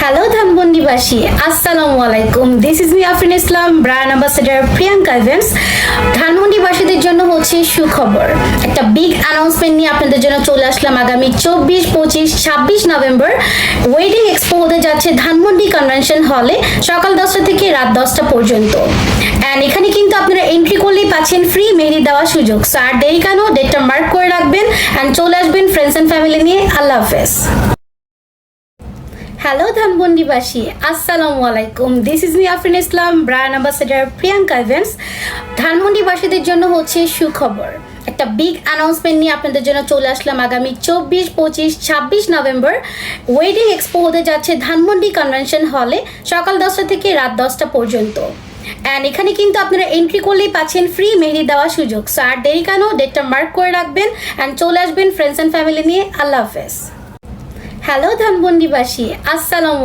Hello ধানমন্ডিবাসী, আসসালামু আলাইকুম। This is me Afrin Islam, brand ambassador Priyanka events. ধানমন্ডিবাসীদের জন্য হচ্ছে সুখবর। একটা বিগ অ্যানাউন্সমেন্ট নিয়ে আপনাদের জন্য চলে আসলাম। আগামী 24, 25, 26 নভেম্বর ওয়েডিং এক্সপো হতে যাচ্ছে ধানমন্ডি কনভেনশন হলে সকাল 10টা থেকে রাত 10টা পর্যন্ত। অ্যান্ড এখানে কিন্তু আপনারা এন্ট্রি করলেই পাচ্ছেন ফ্রি মেহেদি দেওয়ার সুযোগ। সো আর দেরি কেন, ডেটটা মার্ক করে রাখবেন অ্যান্ড চলে আসবেন ফ্রেন্ডস অ্যান্ড ফ্যামিলি নিয়ে। আল্লাহ হাফেজ। হ্যালো ধানমন্ডিবাসী, আসসালামু আলাইকুম। This is me Afrin Islam, brand ambassador Priyanka events. ধানমন্ডিবাসীদের জন্য হচ্ছে সুখবর। একটা বিগ অ্যানাউন্সমেন্ট নিয়ে আপনাদের জন্য চলে আসলাম। আগামী 24, 25, 26 নভেম্বর ওয়েডিং এক্সপো হতে যাচ্ছে ধানমন্ডি কনভেনশন হলে সকাল 10টা থেকে রাত 10টা পর্যন্ত। অ্যান্ড এখানে কিন্তু আপনারা এন্ট্রি করলেই পাচ্ছেন ফ্রি মেহেদি দেওয়ার সুযোগ। সো আর দেরি কেন, ডেটটা মার্ক করে রাখবেন অ্যান্ড চলে আসবেন ফ্রেন্ডস অ্যান্ড ফ্যামিলি নিয়ে। আল্লাহ হাফেজ। হ্যালো ধানমন্ডিবাসী, আসসালামু